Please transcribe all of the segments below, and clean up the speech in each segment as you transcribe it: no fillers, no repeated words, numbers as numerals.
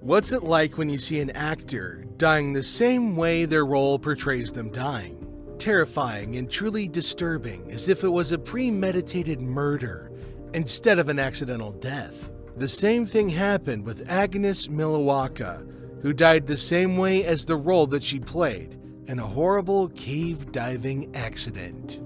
What's it like when you see an actor dying the same way their role portrays them dying? Terrifying and truly disturbing, as if it was a premeditated murder instead of an accidental death. The same thing happened with Agnes Milowka, who died the same way as the role that she played in a horrible cave diving accident.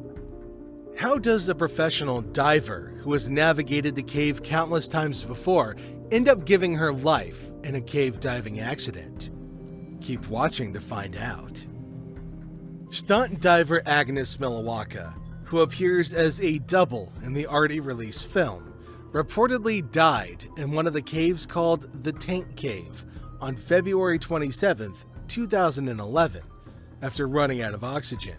How does a professional diver who has navigated the cave countless times before end up giving her life in a cave diving accident? Keep watching to find out. Stunt diver Agnes Milowka, who appears as a double in the already released film, reportedly died in one of the caves called the Tank Cave on February 27, 2011, after running out of oxygen.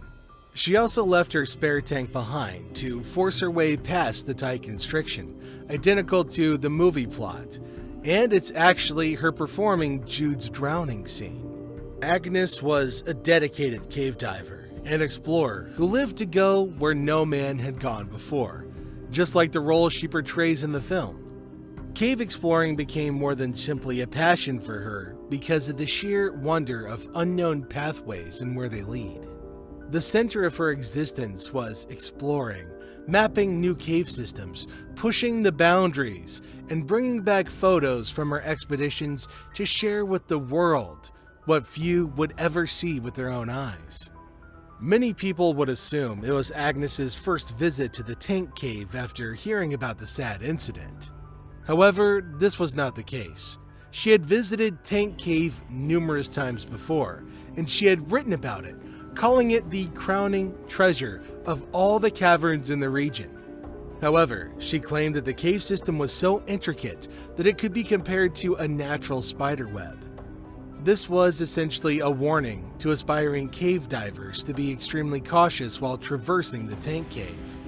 She also left her spare tank behind to force her way past the tight constriction, identical to the movie plot, and it's actually her performing Jude's drowning scene. Agnes was a dedicated cave diver and explorer who lived to go where no man had gone before, just like the role she portrays in the film. Cave exploring became more than simply a passion for her because of the sheer wonder of unknown pathways and where they lead. The center of her existence was exploring, mapping new cave systems, pushing the boundaries, and bringing back photos from her expeditions to share with the world what few would ever see with their own eyes. Many people would assume it was Agnes's first visit to the Tank Cave after hearing about the sad incident. However, this was not the case. She had visited Tank Cave numerous times before, and she had written about it, calling it the crowning treasure of all the caverns in the region. However, she claimed that the cave system was so intricate that it could be compared to a natural spider web. This was essentially a warning to aspiring cave divers to be extremely cautious while traversing the Tank Cave.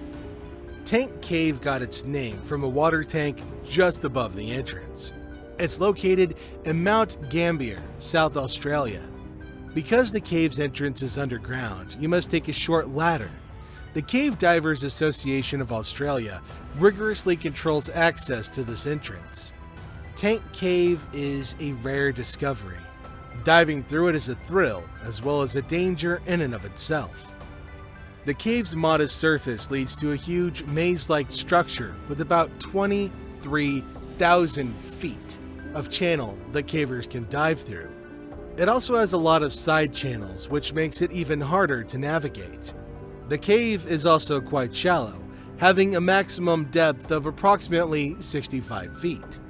Tank Cave got its name from a water tank just above the entrance. It's located in Mount Gambier, South Australia. Because the cave's entrance is underground, you must take a short ladder. The Cave Divers Association of Australia rigorously controls access to this entrance. Tank Cave is a rare discovery. Diving through it is a thrill, as well as a danger in and of itself. The cave's modest surface leads to a huge maze-like structure with about 23,000 feet of channel that cavers can dive through. It also has a lot of side channels, which makes it even harder to navigate. The cave is also quite shallow, having a maximum depth of approximately 65 feet.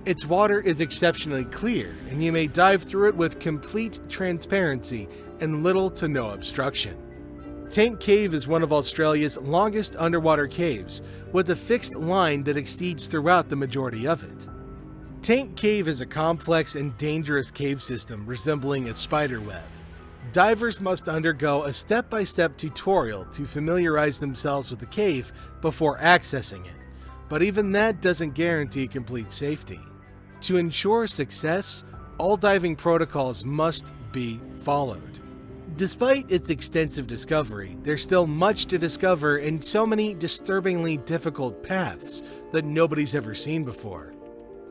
Its water is exceptionally clear, and you may dive through it with complete transparency and little to no obstruction. Tank Cave is one of Australia's longest underwater caves, with a fixed line that exceeds throughout the majority of it. Tank Cave is a complex and dangerous cave system resembling a spider web. Divers must undergo a step-by-step tutorial to familiarize themselves with the cave before accessing it, but even that doesn't guarantee complete safety. To ensure success, all diving protocols must be followed. Despite its extensive discovery, there's still much to discover and so many disturbingly difficult paths that nobody's ever seen before.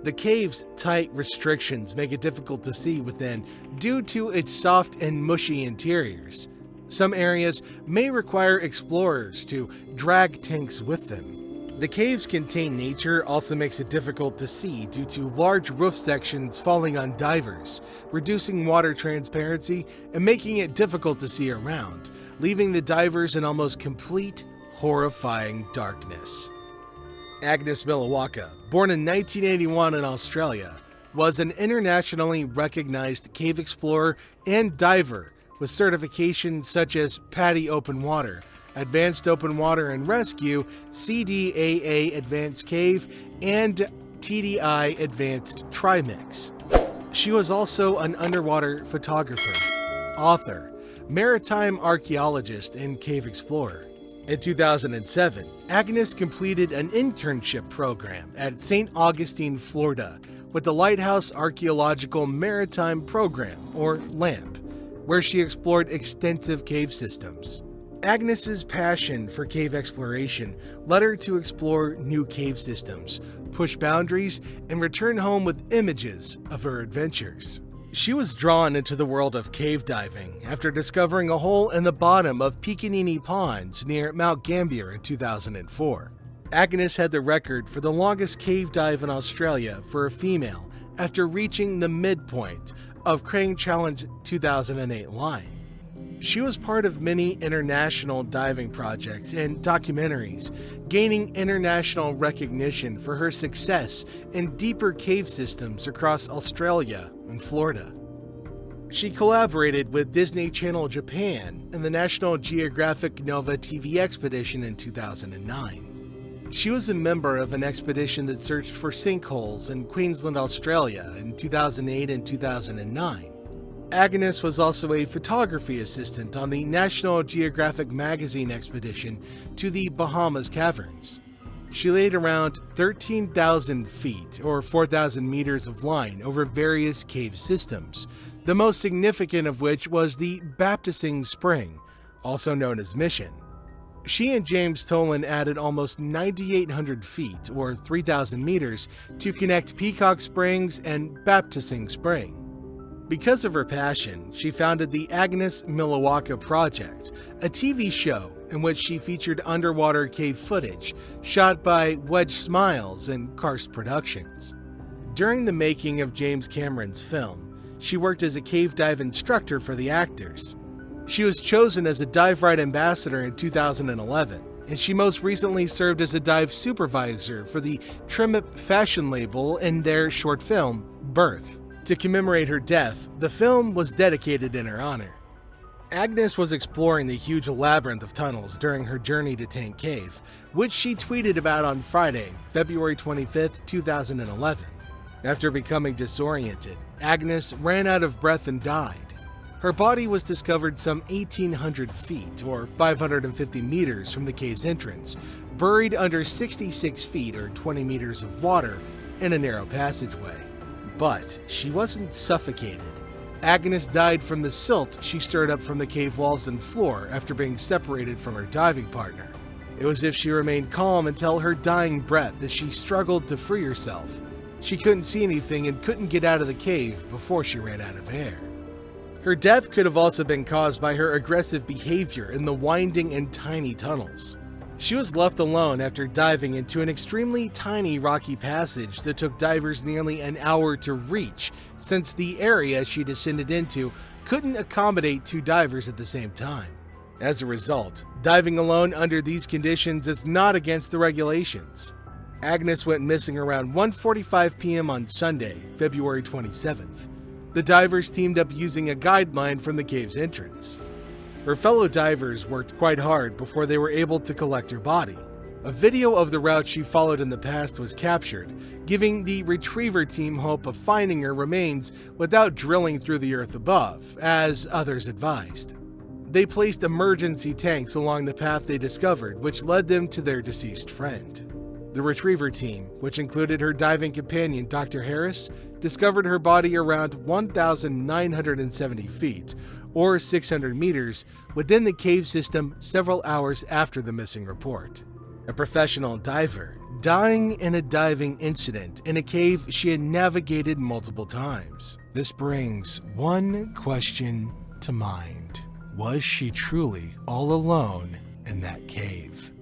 The cave's tight restrictions make it difficult to see within due to its soft and mushy interiors. Some areas may require explorers to drag tanks with them. The cave's contained nature also makes it difficult to see due to large roof sections falling on divers, reducing water transparency and making it difficult to see around, leaving the divers in almost complete, horrifying darkness. Agnes Milowka, born in 1981 in Australia, was an internationally recognized cave explorer and diver with certifications such as PADI Open Water, Advanced Open Water and Rescue, CDAA Advanced Cave, and TDI Advanced Trimix. She was also an underwater photographer, author, maritime archaeologist, and cave explorer. In 2007, Agnes completed an internship program at St. Augustine, Florida, with the Lighthouse Archaeological Maritime Program, or LAMP, where she explored extensive cave systems. Agnes's passion for cave exploration led her to explore new cave systems, push boundaries, and return home with images of her adventures. She was drawn into the world of cave diving after discovering a hole in the bottom of Piccaninny Ponds near Mount Gambier in 2004. Agnes had the record for the longest cave dive in Australia for a female after reaching the midpoint of Crane Challenge 2008 line. She was part of many international diving projects and documentaries, gaining international recognition for her success in deeper cave systems across Australia and Florida. She collaborated with Disney Channel Japan in the National Geographic Nova TV expedition in 2009. She was a member of an expedition that searched for sinkholes in Queensland, Australia in 2008 and 2009. Agnes was also a photography assistant on the National Geographic magazine expedition to the Bahamas Caverns. She laid around 13,000 feet or 4,000 meters of line over various cave systems, the most significant of which was the Baptising Spring, also known as Mission. She and James Tolan added almost 9,800 feet or 3,000 meters to connect Peacock Springs and Baptising Spring. Because of her passion, she founded the Agnes Milowka Project, a TV show in which she featured underwater cave footage shot by Wedge Smiles and Karst Productions. During the making of James Cameron's film, she worked as a cave dive instructor for the actors. She was chosen as a Dive Right Ambassador in 2011, and she most recently served as a dive supervisor for the Trimip fashion label in their short film, Birth. To commemorate her death, the film was dedicated in her honor. Agnes was exploring the huge labyrinth of tunnels during her journey to Tank Cave, which she tweeted about on Friday, February 25, 2011. After becoming disoriented, Agnes ran out of breath and died. Her body was discovered some 1,800 feet or 550 meters from the cave's entrance, buried under 66 feet or 20 meters of water in a narrow passageway. But she wasn't suffocated. Agnes died from the silt she stirred up from the cave walls and floor after being separated from her diving partner. It was as if she remained calm until her dying breath as she struggled to free herself. She couldn't see anything and couldn't get out of the cave before she ran out of air. Her death could have also been caused by her aggressive behavior in the winding and tiny tunnels. She was left alone after diving into an extremely tiny rocky passage that took divers nearly an hour to reach, since the area she descended into couldn't accommodate two divers at the same time. As a result, diving alone under these conditions is not against the regulations. Agnes went missing around 1:45 p.m. on Sunday, February 27th. The divers teamed up using a guideline from the cave's entrance. Her fellow divers worked quite hard before they were able to collect her body. A video of the route she followed in the past was captured, giving the retriever team hope of finding her remains without drilling through the earth above, as others advised. They placed emergency tanks along the path they discovered, which led them to their deceased friend. The retriever team, which included her diving companion Dr. Harris, discovered her body around 1,970 feet, or 600 meters, within the cave system several hours after the missing report. A professional diver, dying in a diving incident in a cave she had navigated multiple times. This brings one question to mind. Was she truly all alone in that cave?